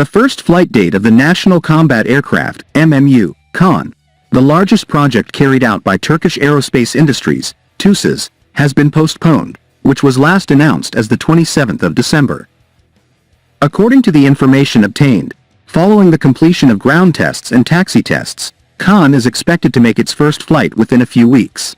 The first flight date of the National Combat Aircraft KAAN, the largest project carried out by Turkish Aerospace Industries, TUSAŞ, has been postponed, which was last announced as the 27th of December. According to the information obtained, following the completion of ground tests and taxi tests, KAAN is expected to make its first flight within a few weeks.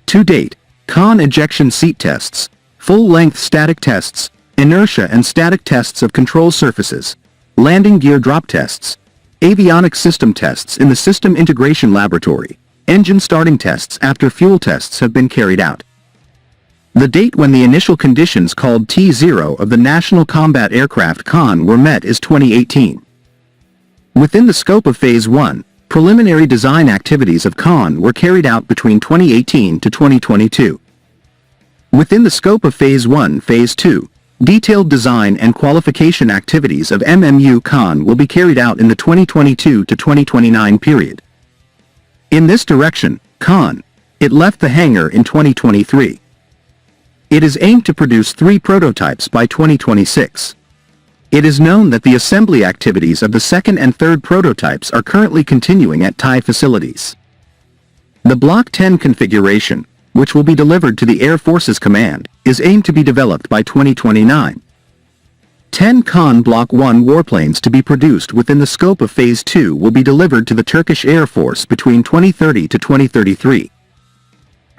To date, KAAN ejection seat tests, full-length static tests, inertia and static tests of control surfaces, landing gear drop tests, avionics system tests in the System Integration Laboratory, engine starting tests after fuel tests have been carried out. The date when the initial conditions called T0 of the National Combat Aircraft KAAN were met is 2018. Within the scope of Phase 1, preliminary design activities of KAAN were carried out between 2018 to 2022. Within the scope of Phase 1, Phase 2, detailed design and qualification activities of KAAN will be carried out in the 2022 to 2029 period. In this direction, KAAN, it left the hangar in 2023. It is aimed to produce 3 prototypes by 2026. It is known that the assembly activities of the second and third prototypes are currently continuing at Thai facilities. The Block 10 configuration, which will be delivered to the Air Forces Command, is aimed to be developed by 2029. 10 KAAN Block 1 warplanes to be produced within the scope of Phase 2 will be delivered to the Turkish Air Force between 2030 to 2033.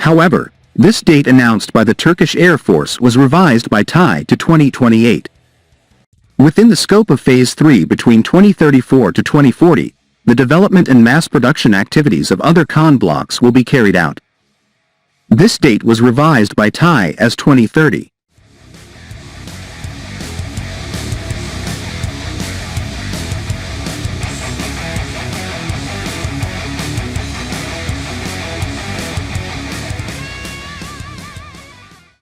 However, this date announced by the Turkish Air Force was revised by Thai to 2028. Within the scope of Phase 3 between 2034 to 2040, the development and mass production activities of other KAAN blocks will be carried out. This date was revised by Thai as 2030.